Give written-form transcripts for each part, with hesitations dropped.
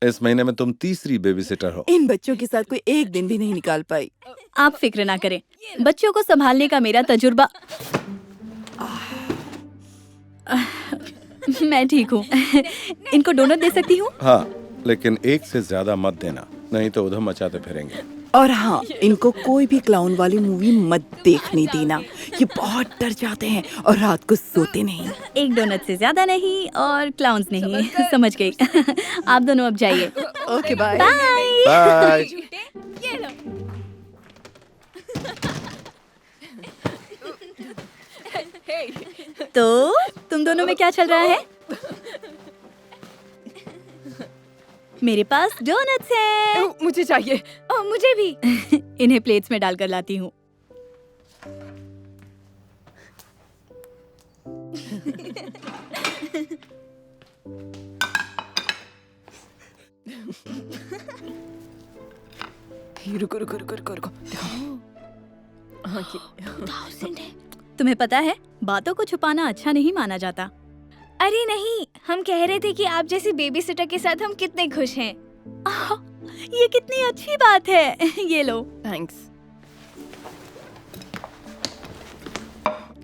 इस महीने में तुम तीसरी बेबी सिटर हो। इन बच्चों के साथ कोई एक दिन भी नहीं निकाल पाई। आप फिक्र ना करें, बच्चों को संभालने का मेरा तजुर्बा। मैं ठीक हूँ। इनको डोनट दे सकती हूँ? हाँ, लेकिन एक से ज्यादा मत देना, नहीं तो उधम मचाते फिरेंगे। और हाँ, इनको कोई भी क्लाउन वाली मूवी मत देखने देना। ये बहुत डर जाते हैं और रात को सोते नहीं। एक डोनट से ज्यादा नहीं और क्लाउन्स नहीं। समझ गई। आप दोनों अब जाइए। Okay bye. बाय। तो तुम दोनों में क्या चल रहा है? मेरे पास डोनट्स हैं। मुझे चाहिए। मुझे भी। इन्हें प्लेट्स में डालकर लाती हूँ। रुको रुको रुको रुको रुको, दिखाओ। हाँ, तुम्हें पता है, बातों को छुपाना अच्छा नहीं माना जाता। अरे नहीं, हम कह रहे थे कि आप जैसी बेबी सिटर के साथ हम कितने खुश हैं। ये कितनी अच्छी बात है। ये लो। थैंक्स।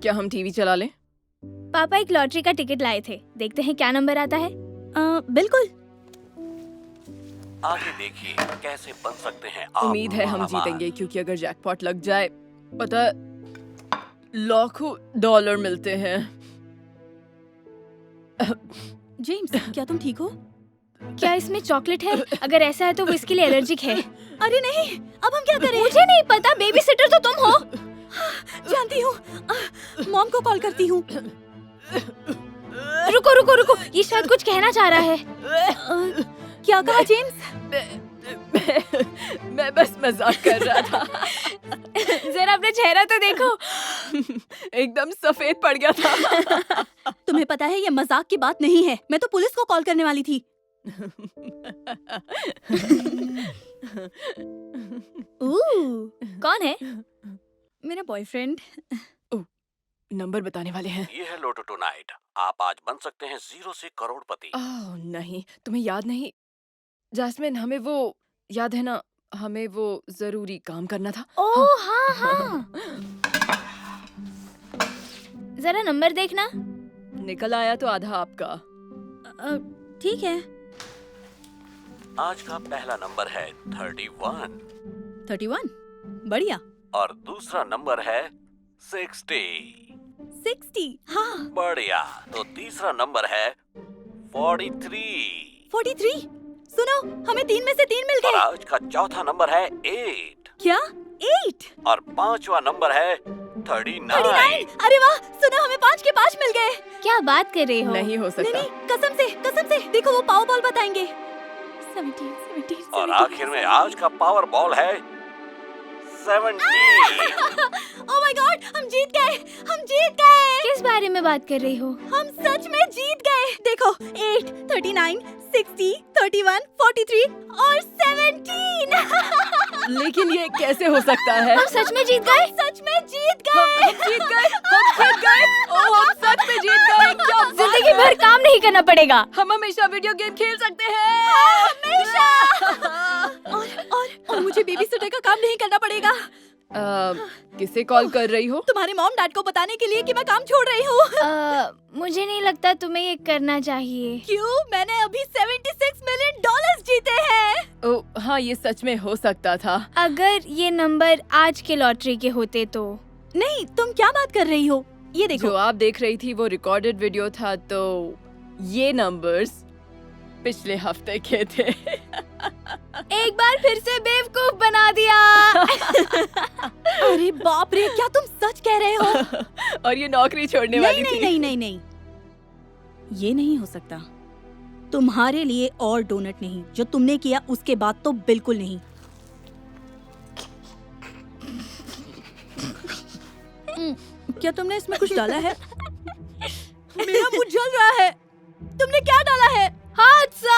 क्या हम टीवी चला लें? पापा एक लॉटरी का टिकट लाए थे, देखते हैं क्या नंबर आता है। बिल्कुल। आगे देखिए कैसे बन सकते हैं आप। उम्मीद है हम जीतेंगे, क्योंकि अगर जैकपॉट लग जाए, पता है, लाखों डॉलर मिलते हैं। जेम्स, क्या तुम ठीक हो? क्या इसमें चॉकलेट है? अगर ऐसा है तो वो इसके लिए एलर्जिक है। अरे नहीं, अब हम क्या करें? मुझे नहीं पता, बेबी सिटर तो तुम हो। जानती हूँ। मॉम को कॉल करती हूँ। रुको रुको रुको, ये शायद कुछ कहना चाह रहा है। क्या कहा जेम्स? मैं बस मजाक कर रहा था। जरा अपना चेहरा तो देखो। एकदम सफेद पड़ गया था। तुम्हें पता है ये मजाक की बात नहीं है। मैं तो पुलिस को कॉल करने वाली थी। कौन है? मेरा बॉयफ्रेंड। नंबर बताने वाले हैं। ये है लोटो टुनाइट। आप आज बन सकते हैं 0 से करोड़पति। ओह नहीं, तुम्हें याद नहीं जैस्मिन, हमें वो याद है ना, हमें वो जरूरी काम करना था। ओह हाँ हाँ। जरा नंबर देखना। निकल आया तो आधा आपका। ठीक है। आज का पहला नंबर है 31 31। बढ़िया। और दूसरा नंबर है 60। 60। हाँ। बढ़िया। तो तीसरा नंबर है 43। 43। सुनो, हमें 3 में से 3 मिल और गए। आज का चौथा नंबर है 8। क्या? 8? और पांचवा नंबर है 39। 39। अरे वाह, सुनो, हमें 5 के 5 मिल गए। क्या बात कर रहे हो? नहीं हो सकता। नहीं, कसम से देखो, वो पावर बॉल बताएंगे। 17। और आखिर में आज का पावर बॉल है 70। ओह माय गॉड, हम जीत गए। किस बारे में बात कर रही हो? हम सच में जीत गए। देखो, 8, 39, 60, 31, 43 और 17। लेकिन ये कैसे हो सकता है? हम सच में जीत गए। हम जीत गए। ओह, हम सच में जीत गए। क्या बात जिंदगी है। भर काम नहीं करना पड़ेगा। हम हमेशा वीडियो गेम खेल सकते हैं। हमेशा। और मुझे बेबी सिटर का काम नहीं करना पड़ेगा। किसे कॉल कर रही हो? तुम्हारे मॉम डैड को बताने के लिए कि मैं काम छोड़ रही हूँ। मुझे नहीं लगता तुम्हें ये करना चाहिए। क्यों? मैंने अभी $76 मिलियन जीते हैं। ओह हाँ, ये सच में हो सकता था। अगर ये नंबर आज के लॉटरी के होते तो। नहीं, तुम क्या बात कर रही हो? ये देखो। जो आप देख रही थी वो रिकॉर्डेड वीडियो था, तो ये नंबर्स पिछले हफ्ते के थे। एक बार फिर से बेवकूफ बना दिया। अरे बाप रे, क्या तुम सच कह रहे हो? और ये नौकरी छोड़ने वाली थी। नहीं, ये नहीं हो सकता। तुम्हारे लिए और डोनट नहीं। जो तुमने किया उसके बाद तो बिल्कुल नहीं। क्या तुमने इसमें कुछ डाला है? मेरा मुंह जल रहा है। तुमने क्या डाला है? हादसा।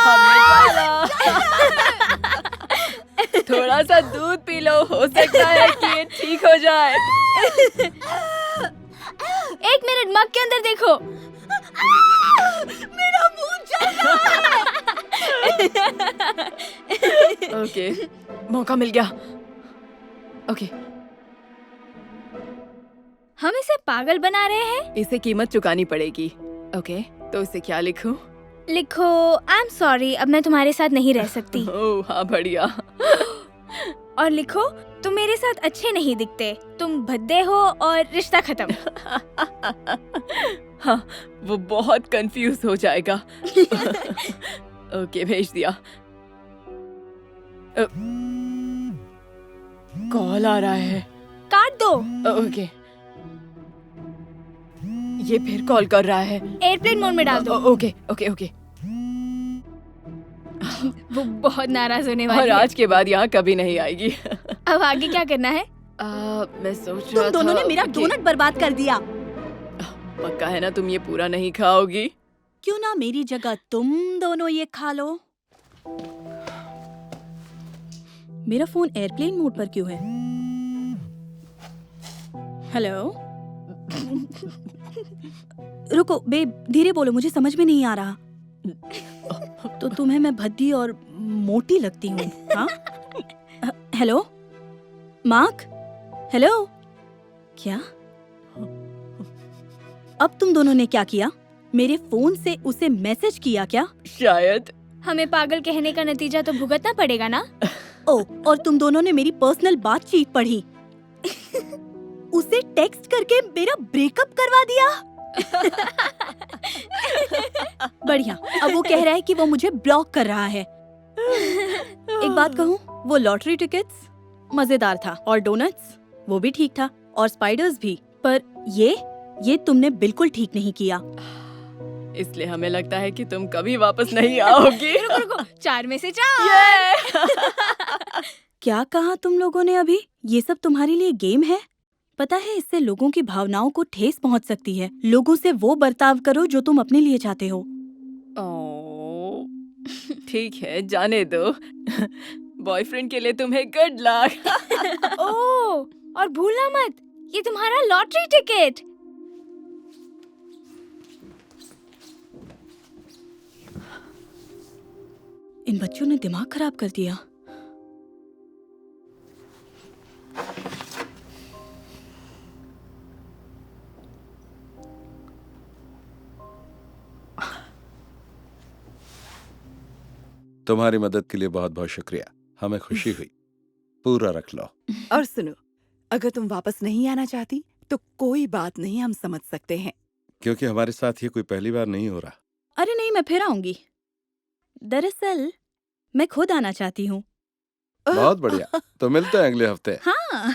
थोड़ा सा दूध पी लो, हो सकता है कि ये ठीक हो जाए। 1 मिनट, मग के अंदर देखो। मेरा मुंह जल रहा है। ओके, मौका मिल गया। ओके, हम इसे पागल बना रहे हैं। इसे कीमत चुकानी पड़ेगी। ओके, तो इसे क्या लिखूं? लिखो आई एम सॉरी, अब मैं तुम्हारे साथ नहीं रह सकती। ओह हाँ, बढ़िया। और लिखो तुम मेरे साथ अच्छे नहीं दिखते, तुम भद्दे हो और रिश्ता खत्म। हाँ, वो बहुत कंफ्यूज हो जाएगा। ओके, भेज दिया। कॉल आ रहा है। काट दो। ओके, ये फिर कॉल कर रहा है। एयरप्लेन मोड में डाल दो। Okay okay okay. वो बहुत नाराज होने और वाली है। आज के बाद यहाँ कभी नहीं आएगी। अब आगे क्या करना है? मैं सोच रहा तुम दोनों था ने मेरा कि- डोनट बर्बाद कर दिया। पक्का है ना तुम ये पूरा नहीं खाओगी? क्यों ना मेरी जगह तुम दोनों ये खा लो। मेरा फोन एयरप्लेन मोड पर क्यों है? हेलो। रुको बेब, धीरे बोलो, मुझे समझ में नहीं आ रहा। तो तुम्हें मैं भद्दी और मोटी लगती हूँ? हाँ। Hello mark, hello. क्या? अब तुम दोनों ने क्या किया? मेरे फोन से उसे मैसेज किया क्या? शायद। हमें पागल कहने का नतीजा तो भुगतना पड़ेगा ना। ओ, और तुम दोनों ने मेरी पर्सनल बातचीत पढ़ी। उसे टेक्स्ट करके मेरा ब्रेकअप करवा दिया। बढ़िया, अब वो कह रहा है कि वो मुझे ब्लॉक कर रहा है। एक बात कहूँ, वो लॉटरी टिकट्स मजेदार था और डोनट्स वो भी ठीक था और स्पाइडर्स भी, पर ये तुमने बिल्कुल ठीक नहीं किया। इसलिए हमें लगता है कि तुम कभी वापस नहीं आओगी। रुको रुको, 4 में से 4। क्या कहा तुम लोगों ने अभी? ये सब तुम्हारे लिए गेम है? पता है, इससे लोगों की भावनाओं को ठेस पहुंच सकती है। लोगों से वो बर्ताव करो जो तुम अपने लिए चाहते हो। ओह, ठीक है, जाने दो। बॉयफ्रेंड के लिए तुम्हें गुड लक। ओह, और भूलना मत, ये तुम्हारा लॉटरी टिकट। इन बच्चों ने दिमाग खराब कर दिया। तुम्हारी मदद के लिए बहुत बहुत शुक्रिया, हमें खुशी हुई। पूरा रख लो। और सुनो, अगर तुम वापस नहीं आना चाहती तो कोई बात नहीं, हम समझ सकते हैं। क्योंकि हमारे साथ ये कोई पहली बार नहीं हो रहा। अरे नहीं, मैं फिर आऊंगी। दरअसल मैं खुद आना चाहती हूँ। बहुत बढ़िया, तो मिलते हैं अगले हफ्ते। हाँ।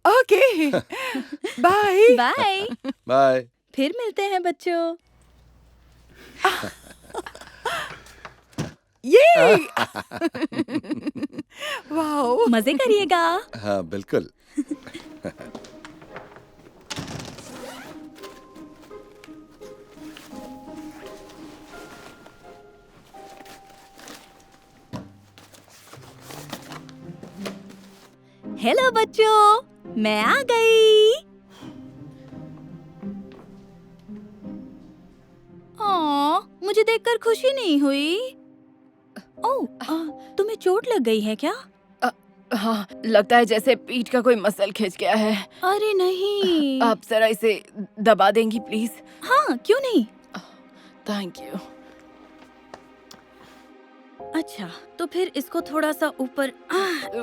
Okay, bye. बाय। बाय। फिर मिलते हैं बच्चों। ये वाओ, मजे करिएगा। हाँ बिल्कुल। हेलो बच्चों, मैं आ गई। मुझे देखकर खुशी नहीं हुई। ओह, तुम्हें चोट लग गई है क्या? हाँ, लगता है जैसे पीठ का कोई मसल खिंच गया है। अरे नहीं। आप जरा इसे दबा देंगी प्लीज? हाँ, क्यों नहीं। Thank you. अच्छा, तो फिर इसको थोड़ा सा ऊपर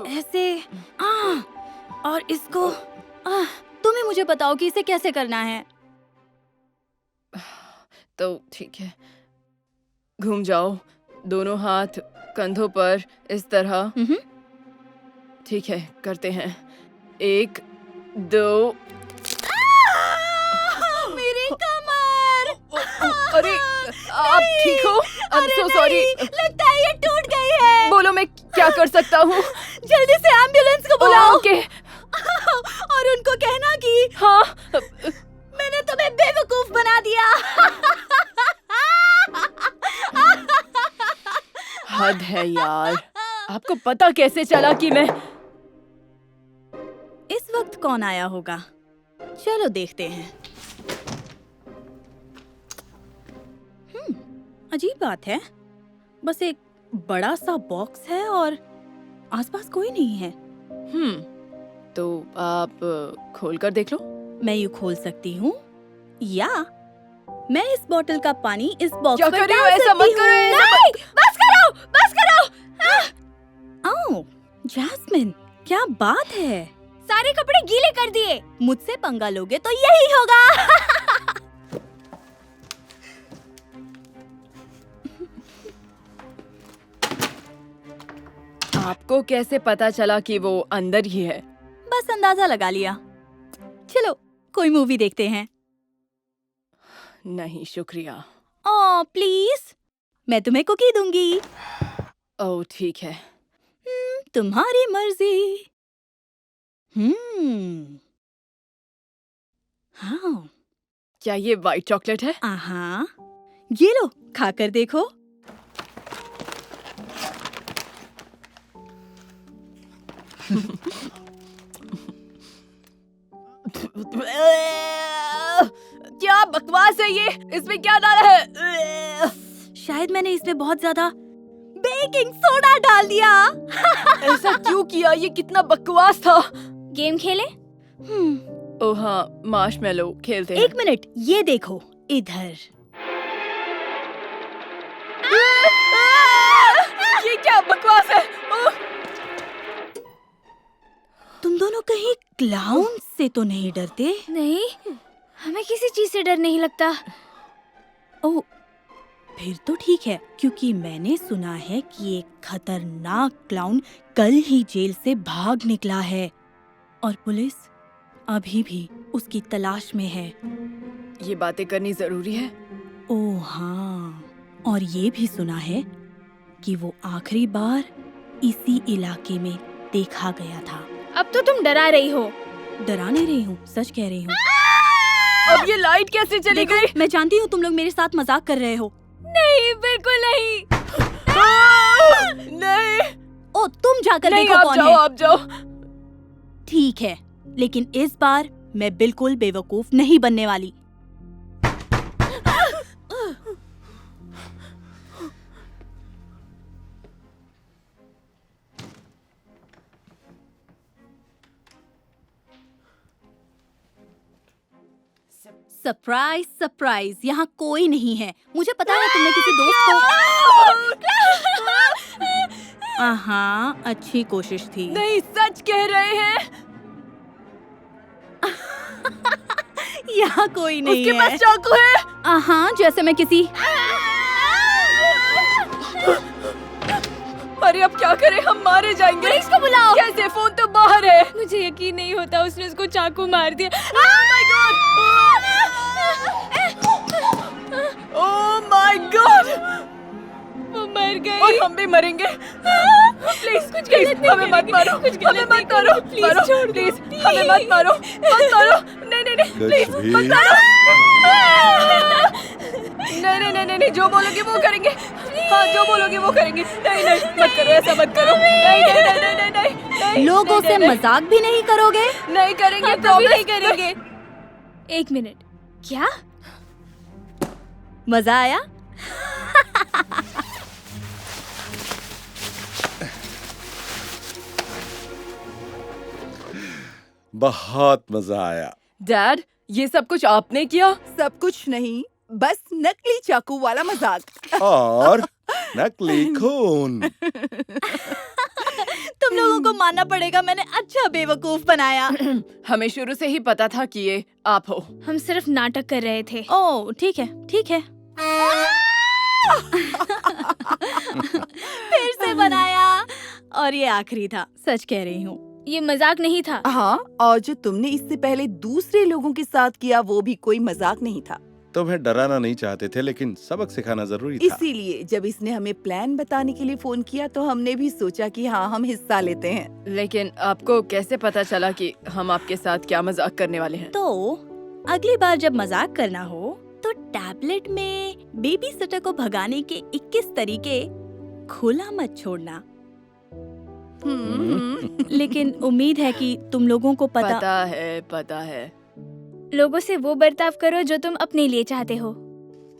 ऐसे और इसको तुम ही मुझे बताओ कि इसे कैसे करना है। तो ठीक है, घूम जाओ, दोनों हाथ कंधों पर इस तरह। ठीक है, करते हैं। 1 2। मेरी कमर। अरे आप ठीक हो? I'm so sorry। लगता है ये टूट गई है। बोलो, मैं क्या कर सकता हूँ? जल्दी से एम्बुलेंस को बुलाओ। ओके। और उनको कहना कि हाँ, मैंने तुम्हें बेवकूफ बना दिया। हद है यार, आपको पता कैसे चला कि मैं? इस वक्त कौन आया होगा? चलो देखते हैं। अजीब बात है, बस एक बड़ा सा बॉक्स है और आसपास कोई नहीं है। तो आप खोल कर देख लो। मैं ये खोल सकती हूँ या मैं इस बोतल का पानी इस बॉक्स क्या में कर रही हो? डाल ऐसा मत सकती करो, हूँ। ऐसा मत- बस करो, बस करो। ओह, जैस्मिन, क्या बात है? सारे कपड़े गीले कर दिए। मुझसे पंगा लोगे तो यही होगा। आपको कैसे पता चला कि वो अंदर ही है? बस अंदाजा लगा लिया। चलो कोई मूवी देखते हैं। नहीं शुक्रिया। ओह प्लीज, मैं तुम्हें कुकी दूंगी। ओह ठीक है। तुम्हारी मर्जी। हाँ, क्या ये व्हाइट चॉकलेट है? आहा, ये लो, खाकर देखो। क्या बकवास है ये? इसमें क्या डाला है? शायद मैंने इसमें बहुत ज्यादा बेकिंग सोडा डाल दिया। ऐसा क्यों किया? ये कितना बकवास था। गेम खेले? ओह हाँ, मार्शमेलो खेलते हैं। एक मिनट, ये देखो इधर। ये क्या बकवास है? ओह! तुम दोनों कहीं क्लाउन से तो नहीं डरते? नहीं, हमें किसी चीज से डर नहीं लगता। ओह, फिर तो ठीक है, क्योंकि मैंने सुना है कि एक खतरनाक क्लाउन कल ही जेल से भाग निकला है और पुलिस अभी भी उसकी तलाश में है। ये बातें करनी जरूरी है? ओह हाँ, और ये भी सुना है कि वो आखिरी बार इसी इलाके में देखा गया था। अब तो तुम डरा रही हो। डरा नहीं रही हूँ, सच कह रही हूँ। अब ये लाइट कैसे चली देखो, गई? मैं जानती हूँ तुम लोग मेरे साथ मजाक कर रहे हो। नहीं, बिल्कुल नहीं। नहीं ओ, तुम जाकर नहीं, देखो आप कौन जाओ, है। आप जाओ। ठीक है, लेकिन इस बार मैं बिल्कुल बेवकूफ नहीं बनने वाली। सरप्राइज सरप्राइज, यहाँ कोई नहीं है। मुझे पता है तुमने किसी दोस्त को। हाँ, अच्छी कोशिश थी। नहीं, सच कह रहे हैं। यहाँ कोई नहीं उसके है। पास चाकू है। हाँ, जैसे मैं किसी। अरे अब क्या करें? हम मारे जाएंगे। पुलिस को बुलाओ। कैसे? फोन तो बाहर है। मुझे यकीन नहीं होता उसने उसको चाकू मार दिया। Oh my God! वो मर गई। और हम भी मरेंगे। प्लीज कुछ हमें मत मारो, हमें मत मारो, प्लीज छोड़ दो, प्लीज हमें मत मारो, मत मारो। नहीं नहीं नहीं, प्लीज कुछ भी मत मारो। नहीं नहीं नहीं नहीं, जो बोलोगे वो करेंगे। हाँ, जो बोलोगे वो करेंगे। नहीं नहीं, मत करो, ऐसा मत करो। नहीं नहीं नहीं नहीं नहीं नहीं। लोगों से नहीं, मजाक भी नहीं करोगे? नहीं करेंगे, हम कभी promise। नहीं करेंगे। एक मिनट, क्या? मजा आया? बहुत मजा आया। डैड, ये सब कुछ आपने किया? सब कुछ नहीं, बस नकली चाकू वाला मजाक। और नकली खून। तुम लोगों को मानना पड़ेगा, मैंने अच्छा बेवकूफ बनाया। हमें शुरू से ही पता था कि ये आप हो। हम सिर्फ नाटक कर रहे थे। ओह ठीक है, ठीक है। फिर से बनाया, और ये आखिरी था, सच कह रही हूँ। ये मजाक नहीं था। हाँ, और जो तुमने इससे पहले दूसरे लोगों के साथ किया वो भी कोई मजाक नहीं था। तुम्हें डराना नहीं चाहते थे, लेकिन सबक सिखाना जरूरी था। इसीलिए जब इसने हमें प्लान बताने के लिए फोन किया तो हमने भी सोचा कि हाँ, हम हिस्सा लेते हैं। लेकिन आपको कैसे पता चला कि हम आपके साथ क्या मजाक करने वाले हैं? तो अगली बार जब मजाक करना हो तो टैबलेट में बेबी सिटर को भगाने के 21 तरीके खुला मत छोड़ना। लेकिन उम्मीद है कि तुम लोगों को पता है, पता है। लोगों से वो बर्ताव करो जो तुम अपने लिए चाहते हो।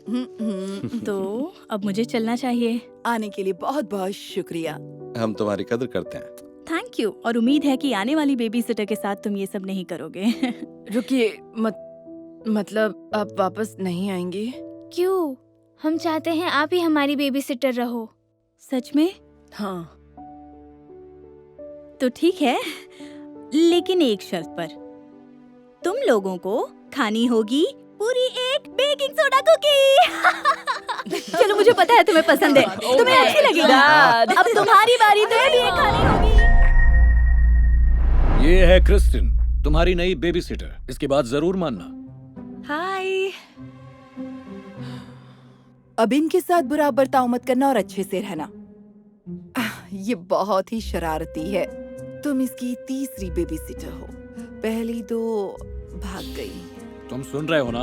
तो अब मुझे चलना चाहिए। आने के लिए बहुत बहुत शुक्रिया। हम तुम्हारी कदर करते हैं। थैंक यू, और उम्मीद है कि आने वाली बेबी सिटर के साथ तुम ये सब नहीं करोगे। रुकिए, मतलब आप वापस नहीं आएंगी? क्यों? हम चाहते हैं आप ही हमारी बेबी सिटर रहो। सच में? हाँ। तो ठीक है, लेकिन एक शर्त पर। तुम लोगों को खानी होगी पूरी एक बेकिंग सोडा कुकी। चलो, मुझे पता है तुम्हें पसंद है, तुम्हें अच्छी लगेगा। अब तुम्हारी बारी, तुम्हें भी एक खानी होगी। ये है क्रिस्टिन, तुम्हारी नई बेबी सिटर। इसके बाद जरूर मानना। हाय। अब इनके साथ बुरा बर्ताव मत करना और अच्छे से रहना। ये बहुत ही शरारती है। तुम इसकी तीसरी बेबी सिटर हो, पहली दो भाग गई। तुम सुन रहे हो ना?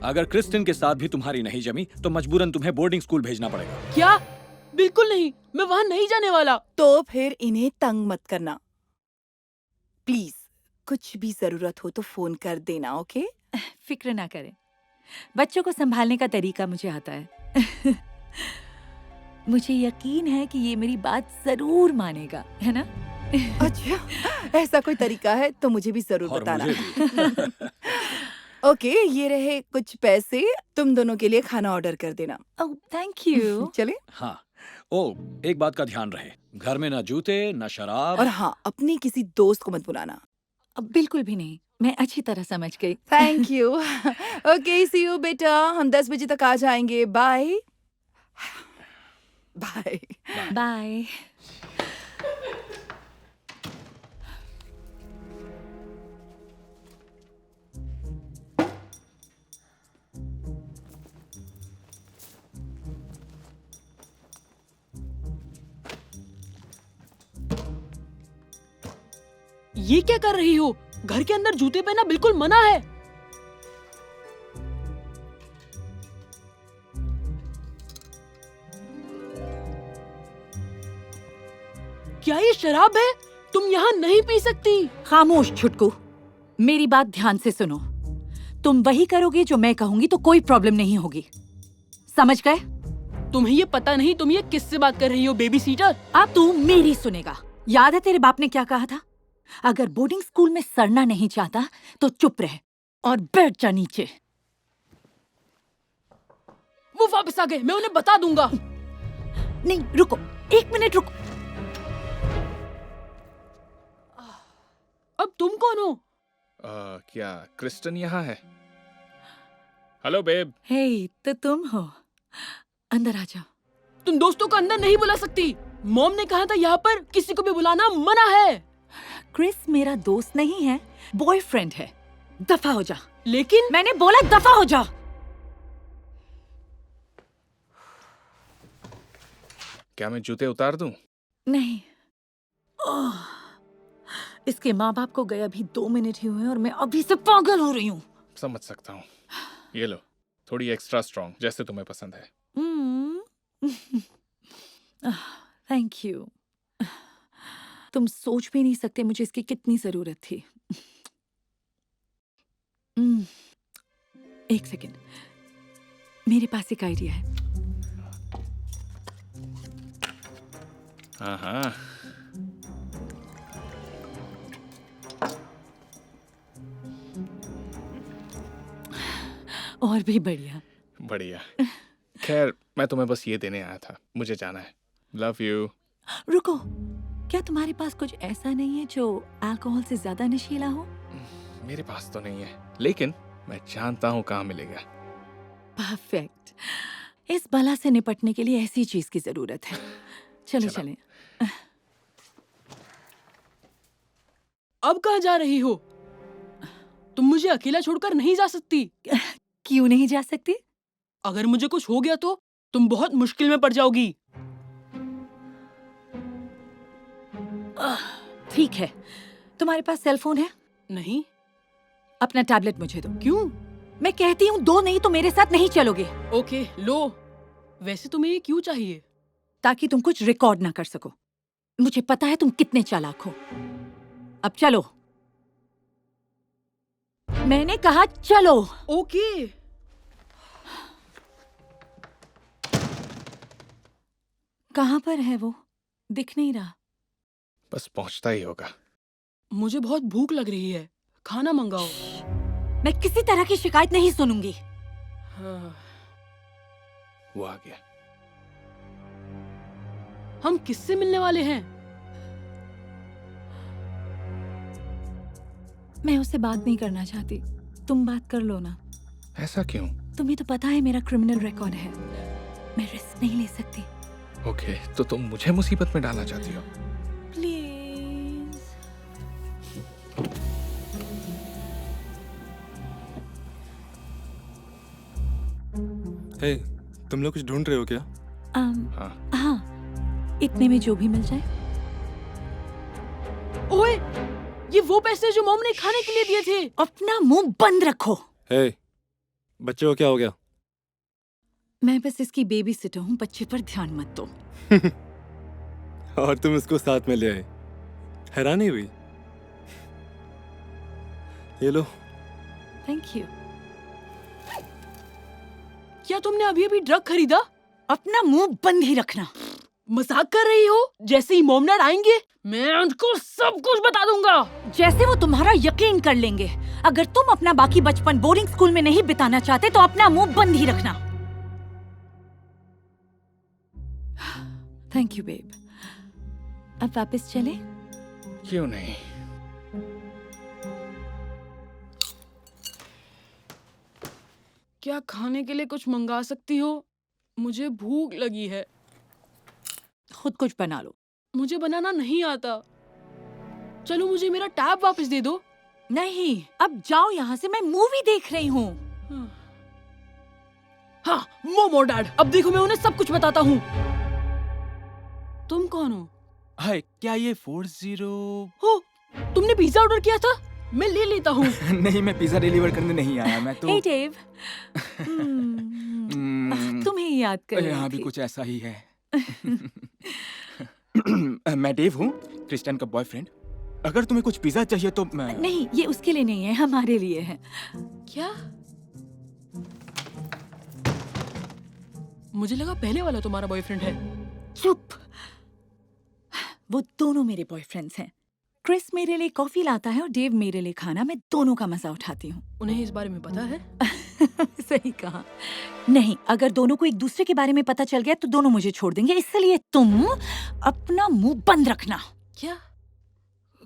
अगर क्रिस्टिन के साथ भी तुम्हारी नहीं जमी तो मजबूरन तुम्हें बोर्डिंग स्कूल भेजना पड़ेगा। क्या? बिल्कुल नहीं, मैं वहाँ नहीं जाने वाला। तो फिर इन्हें तंग मत करना प्लीज। कुछ भी जरूरत हो तो फोन कर देना, ओके? फिक्र ना करें, बच्चों को संभालने का तरीका मुझे आता है। मुझे यकीन है कि ये मेरी बात जरूर मानेगा, है ना? अच्छा, ऐसा कोई तरीका है तो मुझे भी जरूर और बताना। मुझे भी। ओके, ये रहे कुछ पैसे, तुम दोनों के लिए खाना ऑर्डर कर देना। ओह, थैंक यू। चले? हाँ। ओ, एक बात का ध्यान रहे, घर में ना जूते ना शराब। और हाँ, अपने किसी दोस्त को मत बुलाना। बिल्कुल भी नहीं, मैं अच्छी तरह समझ गई। Thank you. Okay, see you बेटा। हम 10 बजे तक आ जाएंगे। Bye bye. बाय। ये क्या कर रही हो? घर के अंदर जूते पहनना बिल्कुल मना है। क्या ये शराब है? तुम यहाँ नहीं पी सकती। खामोश छुटकू, मेरी बात ध्यान से सुनो। तुम वही करोगे जो मैं कहूंगी तो कोई प्रॉब्लम नहीं होगी, समझ गए? तुम्हें ये पता नहीं तुम ये किससे बात कर रही हो, बेबी सीटर? अब तू मेरी सुनेगा। याद है तेरे बाप ने क्या कहा था? अगर बोर्डिंग स्कूल में सड़ना नहीं चाहता तो चुप रह और बैठ जा नीचे। वो वापस आ गए, मैं उन्हें बता दूंगा। नहीं, रुको, 1 मिनट रुको। अब तुम कौन हो? क्या क्रिस्टन यहाँ है? Hello babe. हे, तो तुम हो? अंदर आ जाओ। तुम दोस्तों को अंदर नहीं बुला सकती। मॉम ने कहा था यहाँ पर किसी को भी बुलाना मना है। क्रिस मेरा दोस्त नहीं है, बॉयफ्रेंड है। दफा हो जा। लेकिन मैंने बोला दफा हो जा। क्या मैं जूते उतार दूं? नहीं। ओह, इसके माँ बाप को गए अभी 2 मिनट ही हुए और मैं अभी से पागल हो रही हूँ। समझ सकता हूँ। ये लो, थोड़ी एक्स्ट्रा स्ट्रॉन्ग, जैसे तुम्हें पसंद है। Thank you. तुम सोच भी नहीं सकते मुझे इसकी कितनी जरूरत थी। एक सेकेंड, मेरे पास एक आइडिया है। हाँ। और भी बढ़िया। बढ़िया। खैर, मैं तुम्हें बस ये देने आया था, मुझे जाना है। Love you. रुको, क्या तुम्हारे पास कुछ ऐसा नहीं है जो अल्कोहल से ज्यादा नशीला हो? मेरे पास तो नहीं है, लेकिन मैं जानता हूँ कहाँ मिलेगा। परफेक्ट। इस बला से निपटने के लिए ऐसी चीज की जरूरत है। चलो चलें। अब कहाँ जा रही हो? तुम मुझे अकेला छोड़कर नहीं जा सकती। क्यों नहीं जा सकती? अगर मुझे कुछ हो गया तो तुम बहुत मुश्किल में पड़ जाओगी। ठीक है, तुम्हारे पास सेल फोन है? नहीं। अपना टैबलेट मुझे दो। क्यों? मैं कहती हूँ दो, नहीं तो मेरे साथ नहीं चलोगे। ओके, लो। वैसे तुम्हें ये क्यों चाहिए? ताकि तुम कुछ रिकॉर्ड ना कर सको। मुझे पता है तुम कितने चालाक हो। अब चलो। मैंने कहा चलो। ओके। कहाँ पर है वो? दिख नहीं रहा। बस पहुंचता ही होगा। मुझे बहुत भूख लग रही है, खाना मंगाओ। मैं किसी तरह की शिकायत नहीं सुनूंगी। हाँ, वो आ गया। हम किससे मिलने वाले हैं? मैं उससे बात नहीं करना चाहती, तुम बात कर लो ना। ऐसा क्यों? तुम्हें तो पता है मेरा क्रिमिनल रिकॉर्ड है, मैं रिस्क नहीं ले सकती। ओके, तो तुम मुझे मुसीबत में डालना चाहती हो? प्लीज। हे, तुम लोग कुछ ढूंढ रहे हो क्या? हाँ, इतने में जो भी मिल जाए। ओए, ये वो पैसे जो मॉम ने खाने के लिए दिए थे। अपना मुंह बंद रखो। हे, बच्चे को क्या हो गया? मैं बस इसकी बेबी सिटर हूँ, बच्चे पर ध्यान मत दो। और तुम इसको साथ में ले आए, हैरान नहीं हुई? ये लो। Thank you. क्या तुमने अभी अभी ड्रग खरीदा? अपना मुंह बंद ही रखना। मजाक कर रही हो? जैसे ही मॉम डैड आएंगे मैं उनको सब कुछ बता दूंगा। जैसे वो तुम्हारा यकीन कर लेंगे। अगर तुम अपना बाकी बचपन बोर्डिंग स्कूल में नहीं बिताना चाहते तो अपना मुंह बंद ही रखना। Thank you babe. अब वापस चले? क्यों नहीं? क्या खाने के लिए कुछ मंगा सकती हो? मुझे भूख लगी है। खुद कुछ बना लो। मुझे बनाना नहीं आता। चलो मुझे मेरा टैब वापस दे दो। नहीं, अब जाओ यहाँ से, मैं मूवी देख रही हूँ। हाँ, मोमो डैड, अब देखो मैं उन्हें सब कुछ बताता हूँ। तुम कौन हो? हाय, क्या ये 40 हो? तुमने पिज्जा ऑर्डर किया था? मैं ले लेता हूँ। नहीं, मैं पिज्जा डिलीवर करने नहीं आया, मैं तो हे डेव। तुम्हें याद कर रही यहाँ भी थी। कुछ ऐसा ही है। मैं डेव हूँ, क्रिस्टियन का बॉयफ्रेंड। अगर तुम्हें कुछ पिज्जा चाहिए तो मैं... नहीं, ये उसके लिए नहीं है, हमारे लिए है। क्या? मुझे लगा पहले वाला तुम्हारा बॉयफ्रेंड है। चुप। वो दोनों मेरे बॉयफ्रेंड्स हैं। क्रिस मेरे लिए कॉफी लाता है और डेव मेरे लिए खाना। मैं दोनों का मजा उठाती हूँ। उन्हें इस बारे में पता है? सही कहा। नहीं, अगर दोनों को एक दूसरे के बारे में पता चल गया तो दोनों मुझे छोड़ देंगे, इसलिए तुम अपना मुंह बंद रखना। क्या?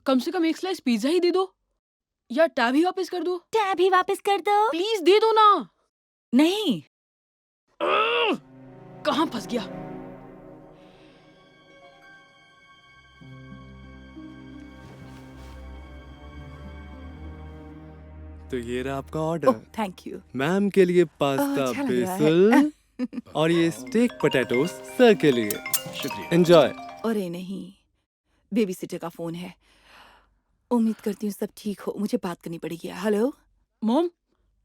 कम से कम एक स्लाइस पिज्जा ही दे दो, या टैब ही वापस कर दो। टैब ही वापस कर दो। प्लीज दे दो ना। नहीं। कहाँ फंस गया? तो ये रहा आपका ऑर्डर। Thank you. मैम के लिए पास्ता अच्छा लग रहा है। बेसल और ये स्टेक पोटैटोस सर के लिए। शुक्रिया। एंजॉय। अरे नहीं, बेबी सिटर का फोन है। उम्मीद करती हूँ सब ठीक हो, मुझे बात करनी पड़ेगी। Hello mom.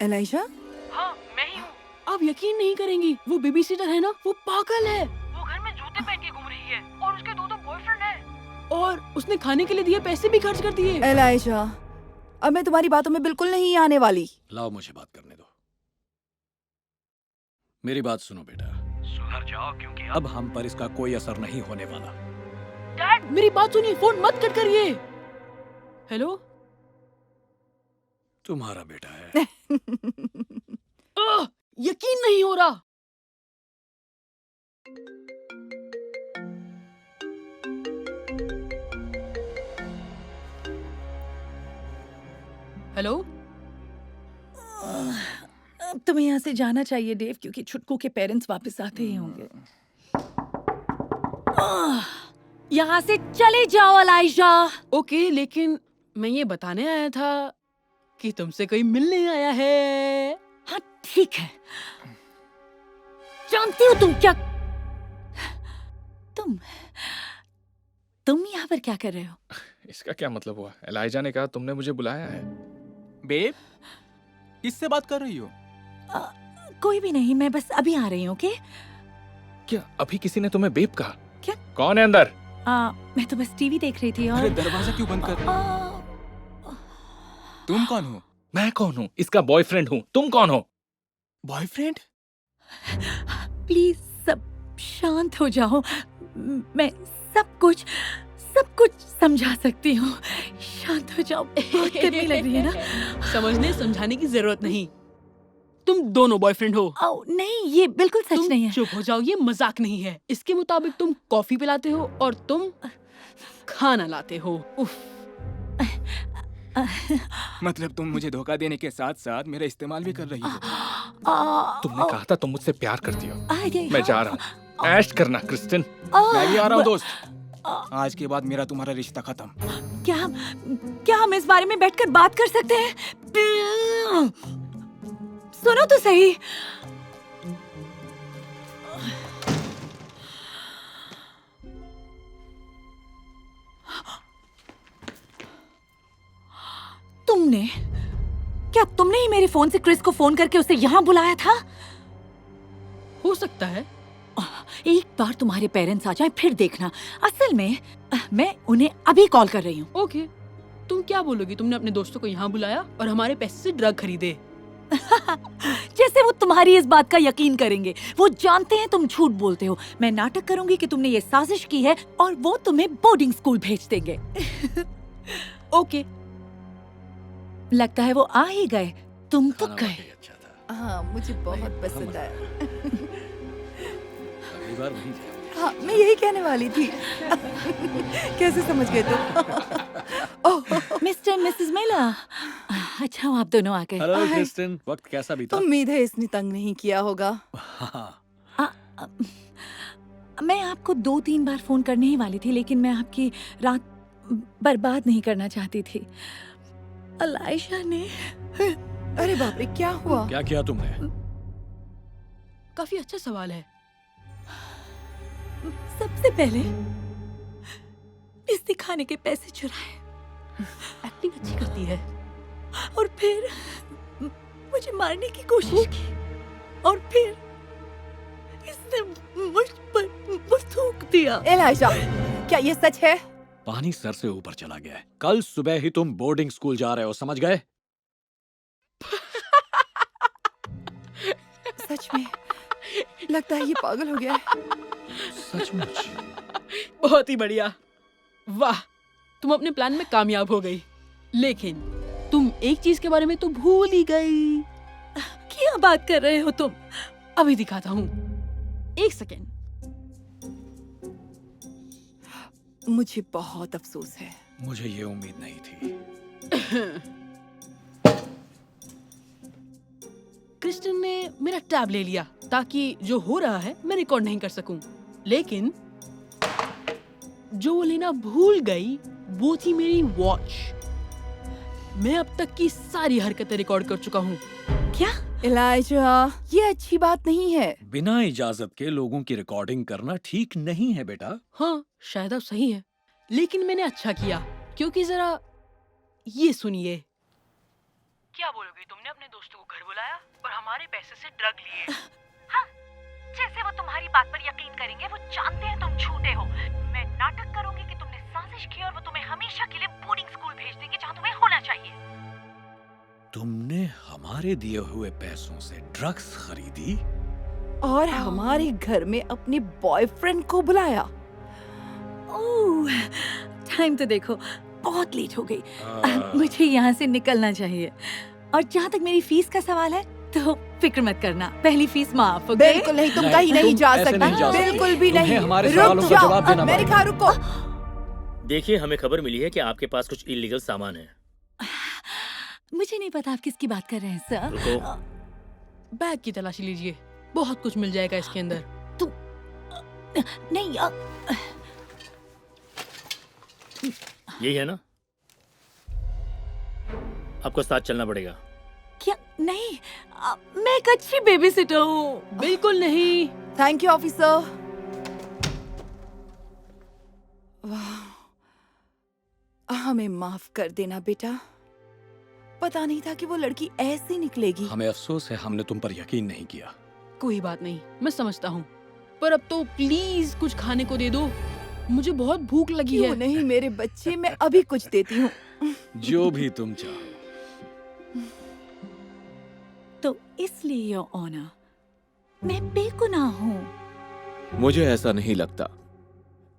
एलाइजा? हाँ, मैं ही हूँ। आप यकीन नहीं करेंगी, वो बेबी सिटर है ना, वो पागल है। वो घर में जूते पहन के घूम रही है और उसके दो बॉयफ्रेंड हैं। और उसने खाने के लिए दिए पैसे भी खर्च कर दिए। एलाइजा, अब मैं तुम्हारी बातों में बिल्कुल नहीं आने वाली। लाओ मुझे बात करने दो। मेरी बात सुनो बेटा, सुधर जाओ क्योंकि अब हम पर इसका कोई असर नहीं होने वाला। डैड, मेरी बात सुनिए, फोन मत कट करिए। हेलो? तुम्हारा बेटा है। यकीन नहीं हो रहा। हेलो? अब तुम्हें यहाँ से जाना चाहिए डेव, क्योंकि छुटकू के पेरेंट्स वापस आते ही होंगे। यहाँ से चले जाओ एलाइजा। ओके, लेकिन मैं ये बताने आया था कि तुमसे कोई मिलने आया है। हाँ ठीक है, जानती हो तुम क्या, तुम यहाँ पर क्या कर रहे हो? इसका क्या मतलब हुआ? एलाइजा ने कहा तुमने मुझे बुलाया है। बेब, किससे बात कर रही हो? कोई भी नहीं, मैं बस अभी आ रही हूँ। ओके? क्या अभी किसी ने तुम्हें बेब कहा? क्या? कौन है अंदर? मैं तो बस टीवी देख रही थी और अरे दरवाजा क्यों बंद कर रही हो? तुम कौन हो? मैं कौन हूँ? इसका बॉयफ्रेंड हूँ। तुम कौन हो? बॉयफ्रेंड? प्लीज सब शांत हो जाओ। मैं सब कुछ समझा सकती हूँ। शांत हो जाओ, बहुत गर्मी लग रही है ना। समझने समझाने की जरूरत नहीं। तुम दोनों बॉयफ्रेंड हो। नहीं, ये बिल्कुल सच तुम नहीं है। चुप हो जाओ, ये मजाक नहीं है। इसके मुताबिक तुम कॉफी पिलाते हो और तुम खाना लाते हो। उफ। मतलब तुम मुझे धोखा देने के साथ साथ मेरा इस्तेमाल भी कर रही हो। तुमने कहा था तुम मुझसे प्यार करती हो। अरे मैं जा रहा हूँ, ऐश करना क्रिस्टन। मैं भी आ रहा हूँ दोस्त। आज के बाद मेरा तुम्हारा रिश्ता खत्म। क्या हम इस बारे में बैठकर बात कर सकते हैं? सुनो तो सही। तुमने ही मेरे फोन से क्रिस को फोन करके उसे यहाँ बुलाया था? हो सकता है। एक बार तुम्हारे पेरेंट्स आ जाएं फिर देखना। असल में मैं उन्हें अभी कॉल कर रही हूँ। ओके, तुम क्या बोलोगी? तुमने अपने दोस्तों को यहाँ बुलाया और हमारे पैसे से ड्रग खरीदे। जैसे वो तुम्हारी इस बात का यकीन करेंगे। वो जानते हैं तुम झूठ बोलते हो। मैं नाटक करूंगी कि तुमने ये साजिश की है और वो तुम्हें बोर्डिंग स्कूल भेज देंगे। ओके। लगता है वो आ ही गए। तुम तो गए। हाँ, मुझे बहुत पसंद आया। अगली बार वहीं जाएंगे। हाँ, मैं यही कहने वाली थी। कैसे समझ गए तुम? मिस्टर मिसेस मेला, अच्छा आप दोनों आ गए। हेलो क्रिस्टन, वक्त कैसा बीता? उम्मीद है इसने तंग नहीं किया होगा। मैं आपको 2-3 बार फोन करने ही वाली थी, लेकिन मैं आपकी रात बर्बाद नहीं करना चाहती थी। अलाइशा ने। अरे बाप रे, क्या हुआ? क्या किया तुमने? काफी अच्छा सवाल है। सबसे पहले इस दिखाने के पैसे चुराए। एक्टिंग अच्छी करती है। और फिर मुझे मारने की कोशिश की और फिर इसने मुझ पर थूक दिया। एलाइजा, क्या ये सच है? पानी सर से ऊपर चला गया है। कल सुबह ही तुम बोर्डिंग स्कूल जा रहे हो, समझ गए? सच में लगता है ये पागल हो गया है। सचमुच? बहुत ही बढ़िया। वाह, तुम अपने प्लान में कामयाब हो गई। लेकिन तुम एक चीज के बारे में तो भूल ही गई। क्या बात कर रहे हो तुम? अभी दिखाता हूँ, एक सेकेंड। मुझे बहुत अफसोस है। मुझे ये उम्मीद नहीं थी। क्रिस्टन ने मेरा टैब ले लिया ताकि जो हो रहा है मैं रिकॉर्ड नहीं कर सकूं। लेकिन जो वो लेना भूल गई वो थी मेरी वॉच। मैं अब तक की सारी हरकतें रिकॉर्ड कर चुका हूँ। क्या? एलाइजा, ये अच्छी बात नहीं है। बिना इजाजत के लोगों की रिकॉर्डिंग करना ठीक नहीं है बेटा। हाँ, शायद अब सही है, लेकिन मैंने अच्छा किया क्योंकि जरा ये सुनिए। क्या बोलोगे? तुमने अपने दोस्तों को घर बुलाया और हमारे पैसे से ड्रग लिए। हाँ, जैसे वो तुम्हारी बात पर यकीन करेंगे। वो जानते हैं तुम झूठे हो। मैं नाटक करूंगी कि तुमने साजिश की और वो तुम्हें हमेशा के लिए बोर्डिंग स्कूल भेज देंगे जहाँ तुम्हें होना चाहिए। तुमने हमारे दिए हुए पैसों से ड्रग्स खरीदी और हमारे घर में अपने बॉयफ्रेंड को बुलाया। ओह, टाइम तो देखो, बहुत लेट हो गई। मुझे यहाँ से निकलना चाहिए। और जहाँ तक मेरी फीस का सवाल है तो फिक्र मत करना, पहली फीस माफ। बिल्कुल नहीं, तुम कहीं नहीं जा सकता। बिल्कुल भी नहीं। रुक जाओ, मेरे कहा रुको। देखिए, हमें खबर मिली है कि आपके पास कुछ इलीगल सामान है। मुझे नहीं पता आप किसकी बात कर रहे हैं सर। रुको। बैग की तलाशी लीजिए, बहुत कुछ मिल जाएगा इसके अंदर। तू नहीं। यही है ना? आपको साथ चलना पड़ेगा। क्या? नहीं, मैं एक अच्छी बेबी सिटर हूँ। बिल्कुल नहीं। Thank you officer. वाह, हमें माफ कर देना बेटा। पता नहीं था कि वो लड़की ऐसी निकलेगी। हमें अफसोस है हमने तुम पर यकीन नहीं किया। कोई बात नहीं, मैं समझता हूँ, पर अब तो प्लीज कुछ खाने को दे दो, मुझे बहुत भूख लगी है। क्यों नहीं मेरे बच्चे, मैं अभी कुछ देती हूँ। जो भी तुम चाहो। तो इसलिए योर ऑनर, मैं बेगुनाह हूँ। मुझे ऐसा नहीं लगता।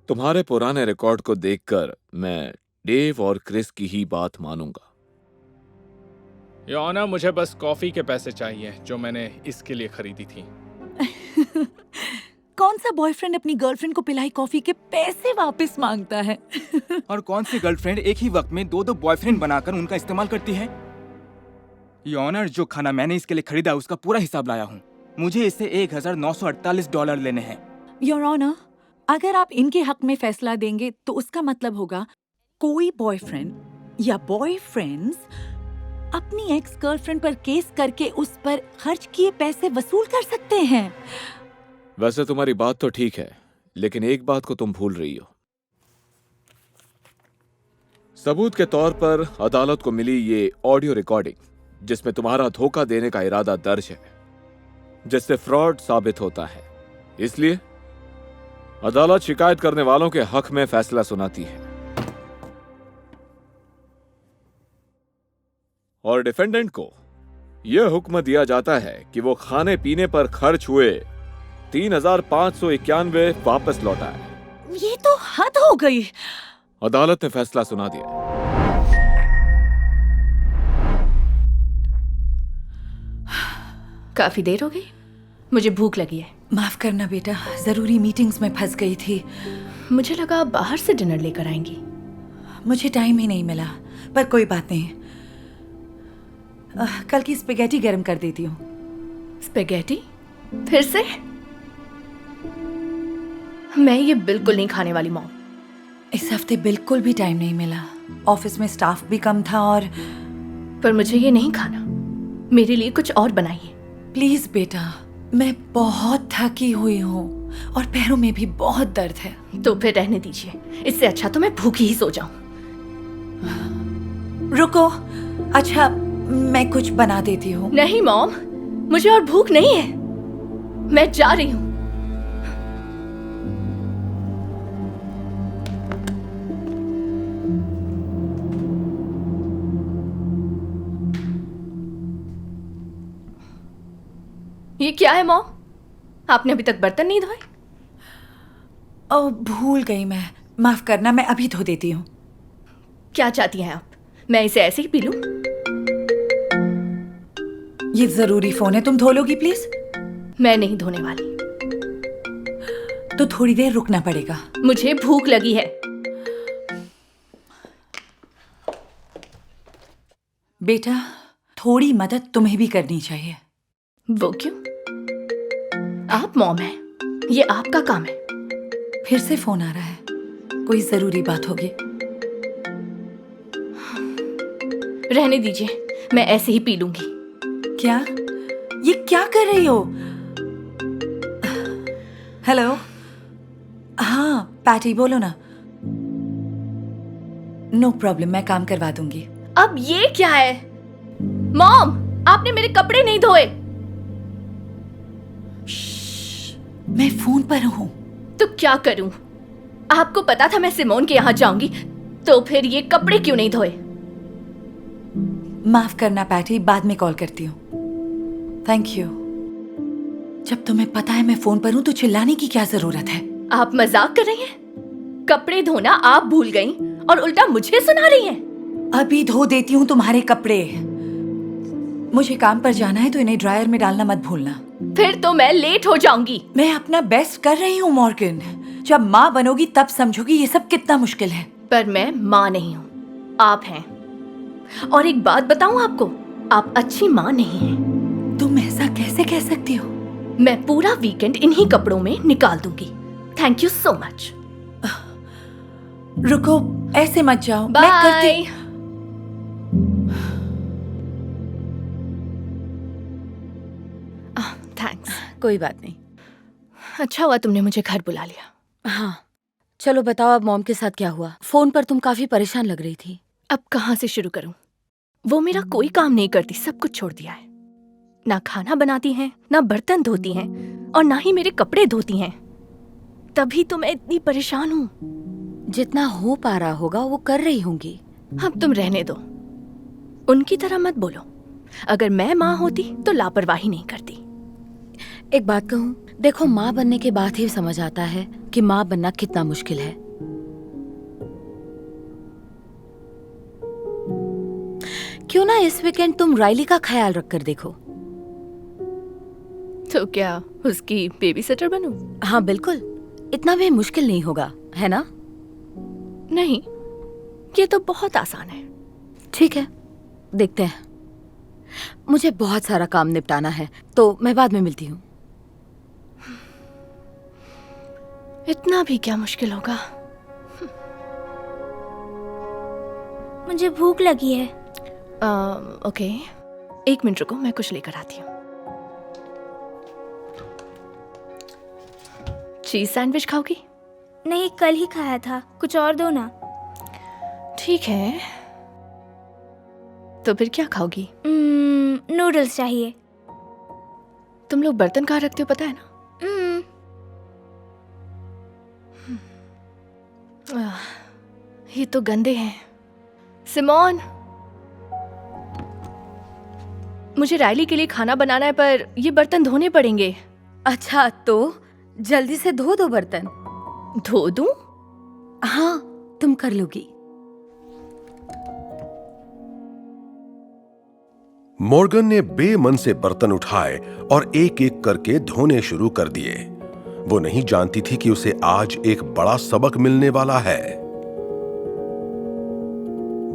तुम्हारे पुराने रिकॉर्ड को देखकर मैं डेव और क्रिस की ही बात मानूंगा। योना, मुझे बस कॉफी के पैसे चाहिए जो मैंने इसके लिए खरीदी थी। कौन सा बॉयफ्रेंड अपनी गर्लफ्रेंड को पिलाई कॉफी के पैसे वापस मांगता है? और कौन सी गर्लफ्रेंड एक ही वक्त में दो दो बॉयफ्रेंड बनाकर उनका इस्तेमाल करती है? योनर, जो खाना मैंने इसके लिए खरीदा उसका पूरा हिसाब लाया हूँ। मुझे इससे $1948 लेने हैं। योर ऑनर, अगर आप इनके हक में फैसला देंगे तो उसका मतलब होगा कोई बॉयफ्रेंड या बॉयफ्रेंड्स अपनी एक्स गर्लफ्रेंड पर केस करके उस पर खर्च किए पैसे वसूल कर सकते हैं। वैसे तुम्हारी बात तो ठीक है, लेकिन एक बात को तुम भूल रही हो। सबूत के तौर पर अदालत को मिली ये ऑडियो रिकॉर्डिंग जिसमें तुम्हारा धोखा देने का इरादा दर्ज है, जिससे फ्रॉड साबित होता है। इसलिए अदालत शिकायत करने वालों के हक में फैसला सुनाती है और डिफेंडेंट को यह हुक्म दिया जाता है कि वो खाने पीने पर खर्च हुए 3,591 वापस लौटाए। ये तो हद हो गई। अदालत ने फैसला सुना दिया। काफी देर हो गई, मुझे भूख लगी है। माफ करना बेटा, जरूरी मीटिंग्स में फंस गई थी। मुझे लगा आप बाहर से डिनर लेकर आएंगी। मुझे टाइम ही नहीं मिला, पर कोई बात नहीं। कल की स्पेगेटी गर्म कर देती हूँ। स्पेगेटी? फिर से? मैं ये बिल्कुल नहीं खाने वाली मॉम। इस हफ्ते बिल्कुल भी टाइम नहीं मिला, ऑफिस में स्टाफ भी कम था और पर मुझे ये नहीं खाना। मेरे लिए कुछ और बनाइए प्लीज बेटा, मैं बहुत थकी हुई हूँ और पैरों में भी बहुत दर्द है। तो फिर रहने दीजिए, इससे अच्छा तो मैं भूखी ही सो जाऊं। रुको, अच्छा मैं कुछ बना देती हूँ। नहीं मॉम, मुझे और भूख नहीं है, मैं जा रही हूँ। ये क्या है मॉम? आपने अभी तक बर्तन नहीं धोए? ओह, भूल गई मैं, माफ करना, मैं अभी धो देती हूँ। क्या चाहती हैं आप? मैं इसे ऐसे ही पी लूं? ये जरूरी फोन है, तुम धो लोगी प्लीज? मैं नहीं धोने वाली। तो थोड़ी देर रुकना पड़ेगा। मुझे भूख लगी है। बेटा, थोड़ी मदद तुम्हें भी करनी चाहिए। वो क्यों? आप मॉम हैं, ये आपका काम है। फिर से फोन आ रहा है, कोई जरूरी बात होगी। रहने दीजिए, मैं ऐसे ही पी लूंगी। क्या? ये क्या कर रही हो? हेलो, हाँ पैटी बोलो ना। नो प्रॉब्लम, मैं काम करवा दूंगी। अब ये क्या है? मॉम, आपने मेरे कपड़े नहीं धोए। मैं फोन पर हूँ। तो क्या करूं? आपको पता था मैं सिमोन के यहाँ जाऊंगी, तो फिर ये कपड़े क्यों नहीं धोए? माफ करना पैटी, बाद में कॉल करती हूँ। Thank you. जब तुम्हें पता है मैं फोन पर हूँ तो चिल्लाने की क्या जरूरत है? आप मजाक कर रही हैं? कपड़े धोना आप भूल गईं और उल्टा मुझे सुना रही हैं। अभी धो देती हूँ तुम्हारे कपड़े। मुझे काम पर जाना है तो इन्हें ड्रायर में डालना मत भूलना। फिर तो मैं लेट हो जाऊंगी। मैं अपना बेस्ट कर रही हूँ मॉर्गन। जब माँ बनोगी तब समझोगी ये सब कितना मुश्किल है। पर मैं माँ नहीं हूँ, आप हैं। और एक बात बताऊँ आपको, आप अच्छी माँ नहीं हैं। तुम ऐसा कैसे कह सकती हो? मैं पूरा वीकेंड इन्हीं कपड़ों में निकाल दूंगी। Thank you so much. रुको, ऐसे मत जाओ। बाय। थैंक्स। कोई बात नहीं। अच्छा हुआ तुमने मुझे घर बुला लिया। हाँ, चलो बताओ अब मॉम के साथ क्या हुआ? फोन पर तुम काफी परेशान लग रही थी। अब कहाँ से शुरू करूं? वो मेरा कोई काम नहीं करती, सब कुछ छोड़ दिया है। ना खाना बनाती हैं, ना बर्तन धोती हैं, और ना ही मेरे कपड़े धोती हैं। तभी तो मैं इतनी परेशान हूँ। जितना हो पा रहा होगा वो कर रही होंगी। अब तुम रहने दो, उनकी तरह मत बोलो। अगर मैं माँ होती तो लापरवाही नहीं करती। एक बात कहूँ, देखो माँ बनने के बाद ही समझ आता है कि माँ बनना कितना मुश्किल है। क्यों ना इस वीकेंड तुम राइली का ख्याल रख कर देखो। तो क्या उसकी बेबी सिटर बनूं? हाँ बिल्कुल, इतना भी मुश्किल नहीं होगा, है ना? नहीं, ये तो बहुत आसान है। ठीक है, देखते हैं। मुझे बहुत सारा काम निपटाना है, तो मैं बाद में मिलती हूँ। इतना भी क्या मुश्किल होगा? मुझे भूख लगी है। ओके, 1 मिनट रुको, मैं कुछ लेकर आती हूँ। Cheese sandwich खाओगी? नहीं, कल ही खाया था, कुछ और दो ना। ठीक है, तो फिर क्या खाओगी? नूडल्स चाहिए। तुम लोग बर्तन कहाँ रखते हो पता है ना? ये तो गंदे हैं। सिमोन, मुझे राइली के लिए खाना बनाना है, पर ये बर्तन धोने पड़ेंगे। अच्छा, तो जल्दी से धो दो बर्तन। धो दूं? हाँ, तुम कर लोगी। मॉर्गन ने बेमन से बर्तन उठाए और एक एक करके धोने शुरू कर दिए। वो नहीं जानती थी कि उसे आज एक बड़ा सबक मिलने वाला है।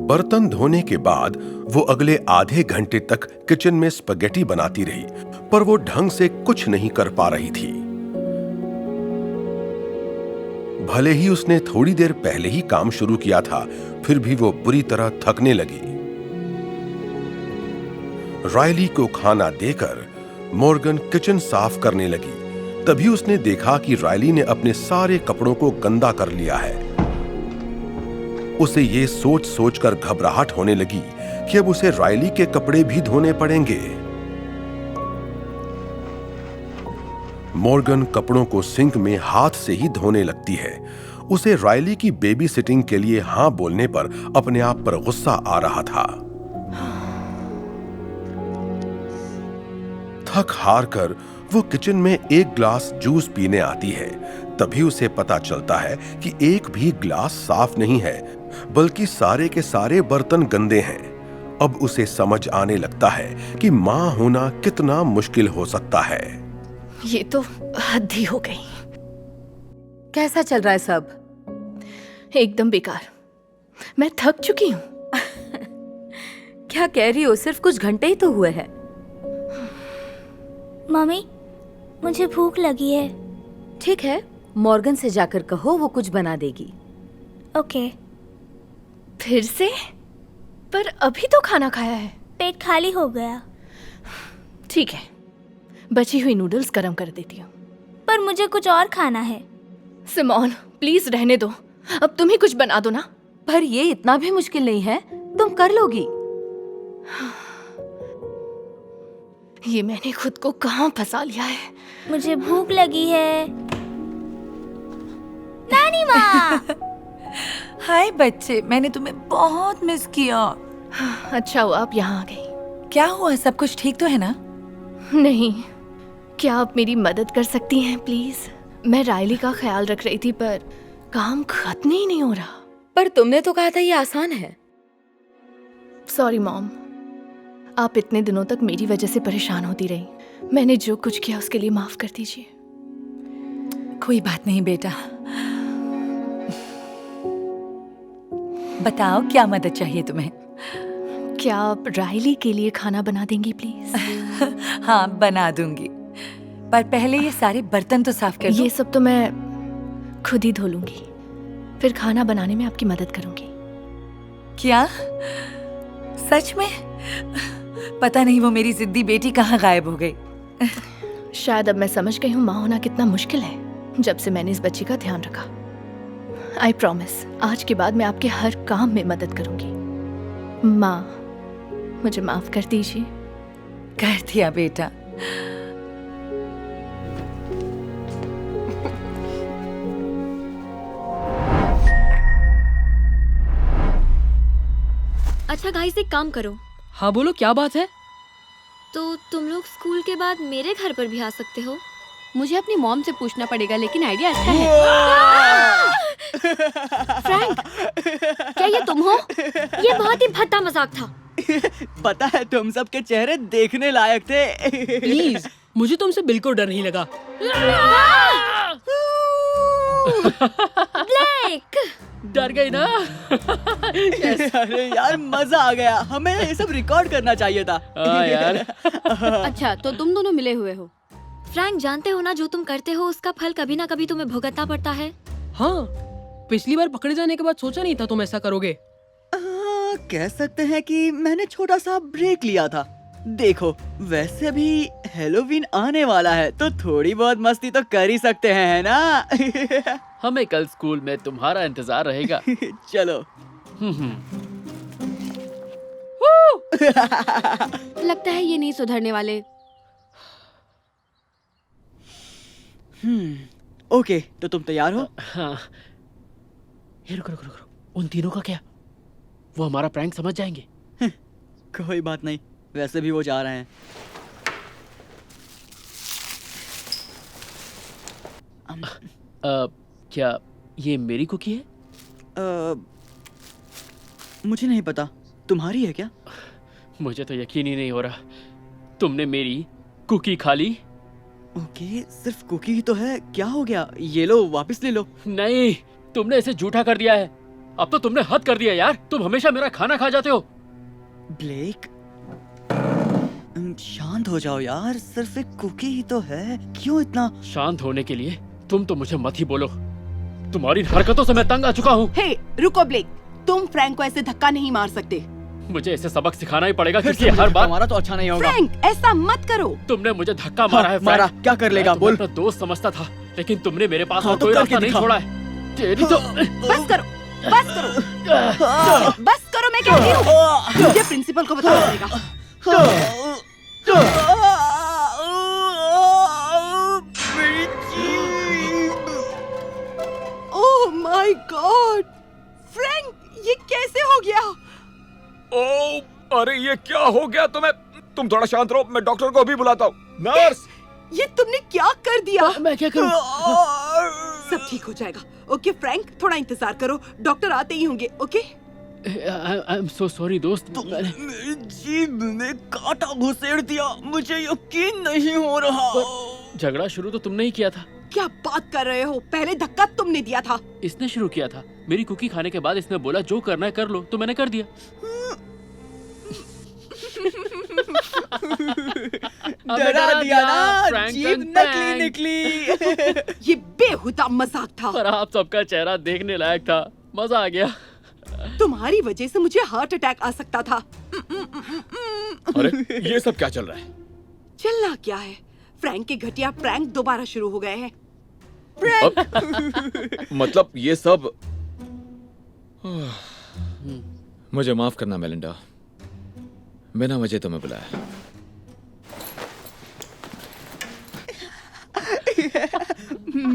बर्तन धोने के बाद वो अगले आधे घंटे तक किचन में स्पगेटी बनाती रही, पर वो ढंग से कुछ नहीं कर पा रही थी। भले ही उसने थोड़ी देर पहले ही काम शुरू किया था, फिर भी वो बुरी तरह थकने लगी। राइली को खाना देकर मॉर्गन किचन साफ करने लगी। तभी उसने देखा कि राइली ने अपने सारे कपड़ों को गंदा कर लिया है। उसे ये सोच सोचकर घबराहट होने लगी कि अब उसे राइली के कपड़े भी धोने पड़ेंगे। मॉर्गन कपड़ों को सिंक में हाथ से ही धोने लगती है। उसे राइली की बेबी सिटिंग के लिए हां बोलने पर अपने आप पर गुस्सा आ रहा था। थक हार कर वो किचन में एक ग्लास जूस पीने आती है। तभी उसे पता चलता है कि एक भी ग्लास साफ नहीं है, बल्कि सारे के सारे बर्तन गंदे हैं। अब उसे समझ आने लगता है कि मां होना कितना मुश्किल हो सकता है। ये तो हद ही हो गई। कैसा चल रहा है सब? एकदम बेकार। मैं थक चुकी हूँ। क्या कह रही हो? सिर्फ कुछ घंटे ही तो हुए हैं। मम्मी, मुझे भूख लगी है। ठीक है, मॉर्गन से जाकर कहो, वो कुछ बना देगी। ओके। फिर से? पर अभी तो खाना खाया है। पेट खाली हो गया। ठीक है, बची हुई नूडल्स गरम कर देती हूँ। पर मुझे कुछ और खाना है। सिमोन, प्लीज रहने दो, अब तुम ही कुछ बना दो ना। पर ये इतना भी मुश्किल नहीं है, तुम कर लोगी। ये मैंने खुद को कहाँ फंसा लिया है। मुझे भूख लगी है। नानी माँ। हाय बच्चे, मैंने तुम्हें बहुत मिस किया। अच्छा हुआ आप यहाँ आ गई। क्या हुआ? सब कुछ ठीक तो है ना? नहीं, क्या आप मेरी मदद कर सकती हैं प्लीज? मैं राइली का ख्याल रख रही थी, पर काम खत्म ही नहीं हो रहा। पर तुमने तो कहा था ये आसान है। सॉरी मॉम, आप इतने दिनों तक मेरी वजह से परेशान होती रही। मैंने जो कुछ किया उसके लिए माफ कर दीजिए। कोई बात नहीं बेटा। बताओ क्या मदद चाहिए तुम्हें? क्या आप राइली के लिए खाना बना देंगी प्लीज? हाँ, बना दूंगी, पर पहले ये सारे बर्तन तो साफ कर दो। ये सब तो मैं खुद ही धो लूंगी, फिर खाना बनाने में आपकी मदद करूंगी। क्या? सच में? पता नहीं वो मेरी जिद्दी बेटी कहाँ गायब हो गई। शायद अब मैं समझ गई हूँ माँ होना कितना मुश्किल है, जब से मैंने इस बच्ची का ध्यान रखा। आई प्रॉमिस, आज के बाद मैं आपके हर काम में मदद करूंगी। माँ, मुझे माफ कर दीजिए। कर दिया बेटा। अच्छा गाइस, एक काम करो। हाँ बोलो, क्या बात है? तो तुम लोग स्कूल के बाद मेरे घर पर भी आ सकते हो। मुझे अपनी मॉम से पूछना पड़ेगा, लेकिन आइडिया अच्छा है। फ्रैंक, क्या ये तुम हो? ये बहुत ही भद्दा मजाक था। पता है तुम सबके चेहरे देखने लायक थे। प्लीज, मुझे तुमसे बिल्कुल डर नहीं लगा। ब्लेक, डर गई ना? अरे यार मजा आ गया, हमें ये सब रिकॉर्ड करना चाहिए था। यार। अच्छा, तो तुम दोनों मिले हुए हो। फ्रैंक, जानते हो ना, जो तुम करते हो उसका फल कभी ना कभी तुम्हें भुगतना पड़ता है। हाँ, पिछली बार पकड़े जाने के बाद सोचा नहीं था तुम ऐसा करोगे। कह सकते हैं कि मैंने छोटा सा ब्रेक लिया था। देखो, वैसे भी हैलोवीन आने वाला है, तो थोड़ी बहुत मस्ती तो कर ही सकते हैं, है ना? हमें कल स्कूल में तुम्हारा इंतजार रहेगा। चलो। लगता है ये नहीं सुधरने वाले। ओके, तो तुम तैयार हो? हाँ। रुको, उन तीनों का क्या? वो हमारा प्रैंक समझ जाएंगे। कोई बात नहीं, वैसे भी वो जा रहे हैं। क्या ये मेरी कुकी है? मुझे नहीं पता, तुम्हारी है क्या? मुझे तो यकीन ही नहीं हो रहा, तुमने मेरी कुकी खा ली। ओके, सिर्फ कुकी ही तो है, क्या हो गया? ये लो, वापस ले लो। नहीं, तुमने इसे झूठा कर दिया है। अब तो तुमने हद कर दिया यार, तुम हमेशा मेरा खाना खा जाते हो। ब्लेक, शांत हो जाओ यार, सिर्फ एक कुकी ही तो है, क्यों इतना? शांत होने के लिए तुम तो मुझे मत ही बोलो, तुम्हारी हरकतों से मैं तंग आ चुका हूँ। हे, रुको ब्लेक, तुम फ्रैंक को ऐसे धक्का नहीं मार सकते। मुझे इसे सबक सिखाना ही पड़ेगा, क्योंकि हर बार हमारा तो अच्छा नहीं होगा। फ्रैंक, ऐसा मत करो। तुमने मुझे धक्का मारा है। मारा, क्या कर लेगा? बोल। अपना दोस्त समझता था, लेकिन तुमने मेरे पास हाँ, और कोई रास्ता नहीं छोड़ा है। तेरी तो बस करो, बस करो, बस करो, मैं कहती हूँ। मुझे प्रिंसिपल को बताना पड़ेगा। ओह माय गॉड, फ्रैंक, ये कैसे हो गया? ओह, अरे ये क्या हो गया तुम्हें? तुम थोड़ा शांत रहो, मैं डॉक्टर को भी बुलाता हूँ। नर्स, ये तुमने क्या कर दिया? मैं क्या करूं? सब ठीक हो जाएगा। ओके फ्रैंक, थोड़ा इंतजार करो, डॉक्टर आते ही होंगे। Okay? I am so sorry दोस्त। मेरी जीभ में कांटा घुसेड़ दिया, मुझे यकीन नहीं हो रहा। झगड़ा शुरू तो तुमने ही किया था। क्या बात कर रहे हो? पहले धक्का तुमने दिया था। इसने शुरू किया था। मेरी कुकी खाने के बाद इसने बोला जो करना है कर लो, तो मैंने कर दिया। डरा दिया ना, जीभ नकली निकली। ये बेहुदा मजाक था। पर आप सबका चेहरा देखने लायक था, मजा आ गया। तुम्हारी वजह से मुझे हार्ट अटैक आ सकता था। अरे ये सब क्या चल रहा है? चलना क्या है, फ्रैंक के घटिया प्रैंक दोबारा शुरू हो गए हैं। मतलब ये सब। मुझे माफ करना मेलिंडा, बिना वजह तुम्हें बुलाया।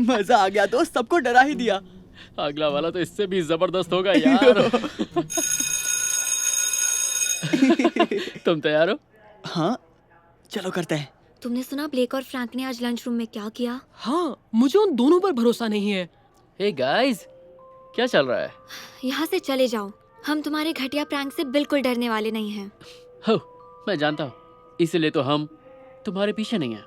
मजा आ गया दोस्त, सबको डरा ही दिया। अगला वाला तो इससे भी जबरदस्त होगा यार। तुम तैयार हो? हाँ, चलो करते हैं। तुमने सुना ब्लेक और फ्रैंक ने आज लंच रूम में क्या किया? हाँ, मुझे उन दोनों पर भरोसा नहीं है। हे गाइस, क्या चल रहा है? यहाँ से चले जाओ, हम तुम्हारे घटिया प्रैंक से बिल्कुल डरने वाले नहीं हैं। हो, मैं जानता हूँ, इसलिए तो हम तुम्हारे पीछे नहीं हैं।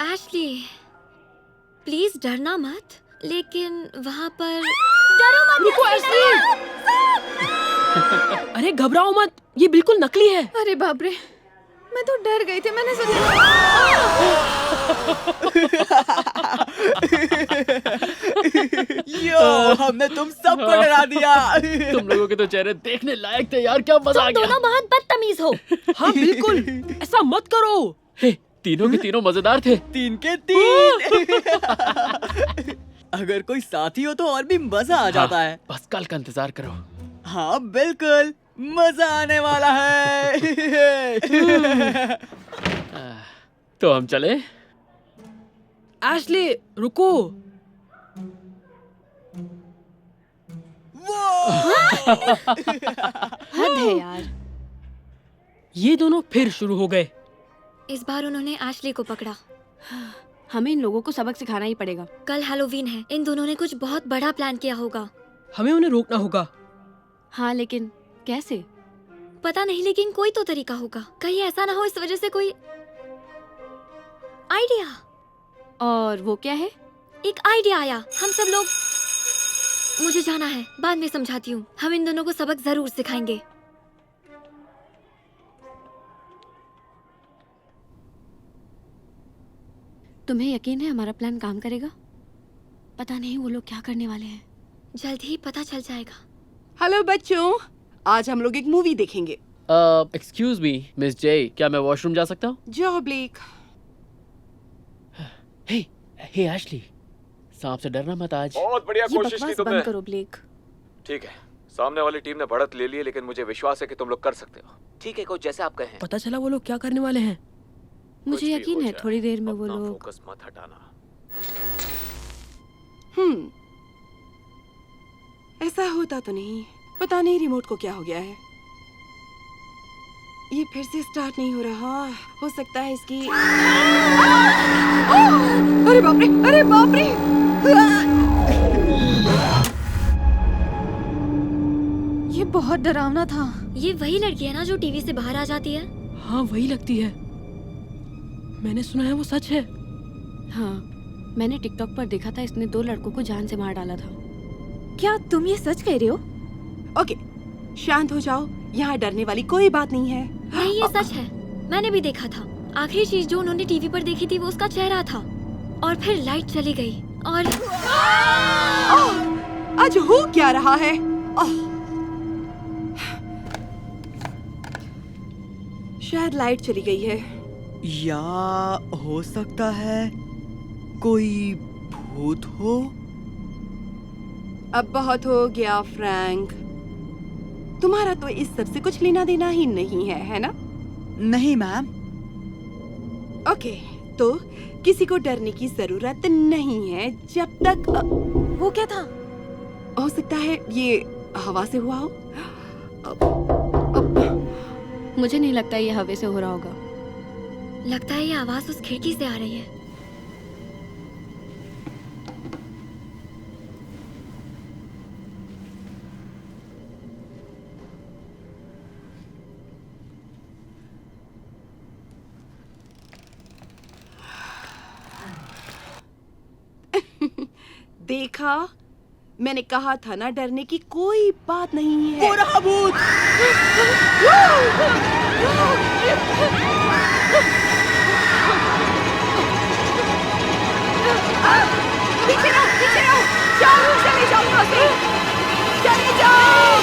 एशली, प्लीज डरना मत, लेकिन वहाँ पर डरो मत। रुको एशली! अरे घबराओ मत, ये बिल्कुल नकली है। अरे बाप रे, मैं तो डर गई थी, मैंने सोचा। यो, हमने तुम सबको डरा दिया। तुम लोगों के तो चेहरे देखने लायक थे यार, क्या मजा आ गया। तुम दोनों बहुत बदतमीज हो। हाँ बिल्कुल, ऐसा मत करो। हे, तीनों के तीनों मजेदार थे। 3 के 3। अगर कोई साथी हो तो और भी मजा आ जाता है। बस कल का इंतजार करो। हाँ बिल्कुल, मजा आने वाला है। तो हम चले? एशली रुको। हद है यार। ये दोनों फिर शुरू हो गए। इस बार उन्होंने एशली को पकड़ा। हमें इन लोगों को सबक सिखाना ही पड़ेगा। कल हैलोवीन है, इन दोनों ने कुछ बहुत बड़ा प्लान किया होगा। हमें उन्हें रोकना होगा। हाँ, लेकिन कैसे? पता नहीं, लेकिन कोई तो तरीका होगा। कहीं ऐसा ना हो इस वजह से कोई आइडिया। और वो क्या है? एक आइडिया आया। हम सब लोग, मुझे जाना है, बाद में समझाती हूँ। हम इन दोनों को सबक जरूर सिखाएंगे। तुम्हें यकीन है हमारा प्लान काम करेगा? पता नहीं वो लोग क्या करने वाले हैं। जल्द ही पता चल जाएगा। हेलो बच्चों, आज हम लोग एक मूवी देखेंगे। एक्सक्यूज मी मिस जे, क्या मैं वॉशरूम जा सकता हूँ? जाओ ब्लेक। हे हे एशली, सांप से डरना मत आज। बहुत बढ़िया ये कोशिश की बकवास तुमने। बंद करो ब्लेक। ठीक है, सामने वाली टीम ने बढ़त ले ली है, लेकिन मुझे विश्वास है कि तुम लोग कर सकते हो। ठीक है कोच, जैसे आप कहें। पता चला वो लोग क्या करने वाले हैं। मुझे यकीन है थोड़ी देर में वो लोग। फोकस मत हटाना। ऐसा होता तो नहीं। पता नहीं रिमोट को क्या हो गया है। ये फिर से स्टार्ट नहीं हो रहा। हो सकता है इसकी। अरे बाप रे, अरे बाप रे। ये बहुत डरावना था। ये वही लड़की है ना जो टीवी से बाहर आ जाती है? हाँ, वही लगती है। मैंने सुना है वो सच है। हाँ, मैंने टिकटॉक पर देखा था, इसने 2 लड़कों को जान से मार डाला था। क्या तुम ये सच कह रहे हो? ओके, शांत हो जाओ। यहाँ डरने वाली कोई बात नहीं है। नहीं, ये सच है। मैंने भी देखा था। आखिरी चीज जो उन्होंने टीवी पर देखी थी वो उसका चेहरा था। और फिर लाइट चली गई और आज हो क्या रहा है? शायद लाइट चली गई है। या हो सकता है कोई भूत हो। अब बहुत हो गया फ्रैंक। तुम्हारा तो इस सब से कुछ लेना देना ही नहीं है ना? नहीं मैम। ओके, तो किसी को डरने की जरूरत नहीं है जब तक वो क्या था? हो सकता है ये हवा से हुआ हो। मुझे नहीं लगता ये हवा से हो रहा होगा। लगता है ये आवाज उस खिड़की से आ रही है। देखा, मैंने कहा था ना, डरने की कोई बात नहीं है। वो रहा भूत। पीछे रहो, जाओ, चले जाओ यहाँ से, चले जाओ।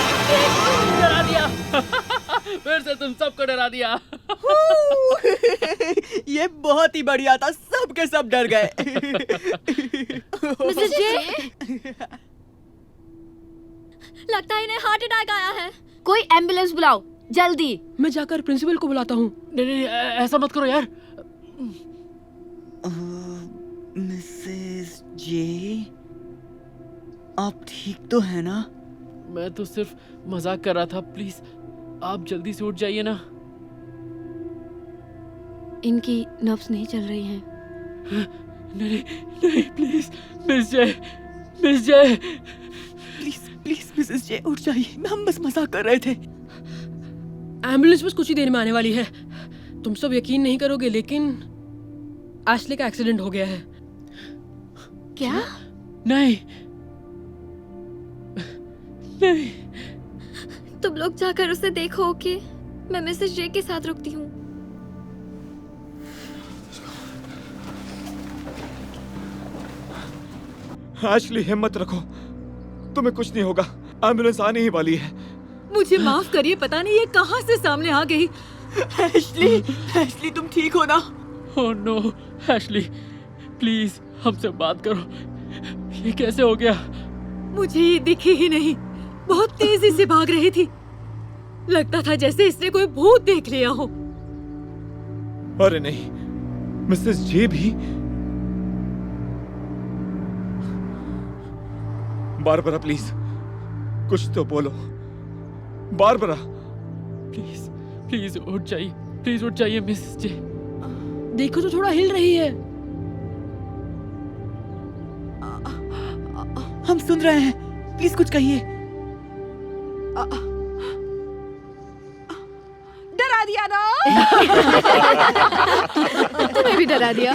डरा दिया। फिर से तुम सबको डरा दिया। ये बहुत ही बढ़िया था, सब के सब डर गए। मिसेस जे, लगता है इन्हें हार्ट अटैक आया है। कोई एम्बुलेंस बुलाओ जल्दी। मैं जाकर प्रिंसिपल को बुलाता हूँ। नहीं, ऐसा मत करो यार। मिसेस जे, आप ठीक तो है ना? मैं तो सिर्फ मजाक कर रहा था। प्लीज आप जल्दी से उठ जाइए ना। इनकी नर्व्स नहीं चल रही हैं। नहीं नहीं, प्लीज मिस जय, मिस जय, प्लीज प्लीज मिसेस जे उठ जाइए। हम बस मजाक कर रहे थे। एम्बुलेंस बस कुछ ही देर में आने वाली है। तुम सब यकीन नहीं करोगे, लेकिन एशली का एक्सीडेंट हो गया है। क्या? नहीं नहीं। तुम लोग जाकर उसे देखो। ओके, मैं मिसेस जे के साथ रुकती हूँ। एशली, हिम्मत रखो, तुम्हें कुछ नहीं होगा। एम्बुलेंस आने ही वाली है। मुझे माफ करिए, पता नहीं ये कहां से सामने आ गई। एशली, एशली तुम ठीक हो ना? ओह नो, एशली प्लीज हमसे बात करो। ये कैसे हो गया? मुझे ये दिखी ही नहीं। बहुत तेजी से भाग रही थी। लगता था जैसे इसने कोई भूत देख लिया हो। अरे नहीं, मिसेस जे भी। बारबरा प्लीज, कुछ तो बोलो बारबरा। प्लीज प्लीज उठ जाइए, प्लीज उठ जाइए मिसेस जे। देखो तो थोड़ा हिल रही है। हम सुन रहे हैं, प्लीज कुछ कहिए। डरा दिया ना। तुम्हें भी डरा दिया।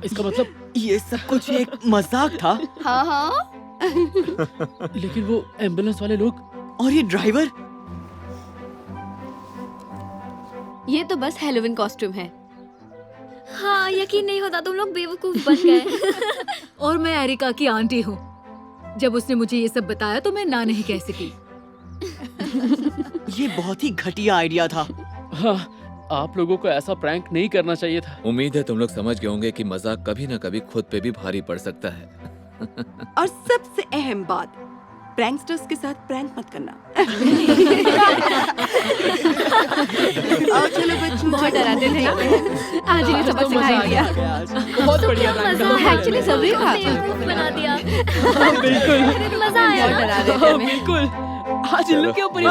इसका मतलब ये सब कुछ एक मजाक था। हाँ हाँ। लेकिन वो एम्बुलेंस वाले लोग और ये ड्राइवर। ये तो बस हैलोवीन कॉस्ट्यूम है। हाँ, यकीन नहीं होता तुम लोग बेवकूफ बन गए। और मैं एरिका की आंटी हूँ। जब उसने मुझे ये सब बताया तो मैं ना नहीं कह सकी। ये बहुत ही घटिया आइडिया था। हाँ, आप लोगों को ऐसा प्रैंक नहीं करना चाहिए था। उम्मीद है तुम लोग समझ गए होंगे कि मजाक कभी न कभी खुद पे भी भारी पड़ सकता है। और सबसे अहम बात, प्रैंकस्टर्स के साथ प्रैंक मत करना। और चलो बच्चों, बहुत डराते थे। आज इन्हें सबक सिखा दिया। बहुत बढ़िया एक्चुअली सभी बना दिया। बिल्कुल मजा आया। बहुत डरा रहे थे हमें। बिल्कुल। आज इन लोग के ऊपर ही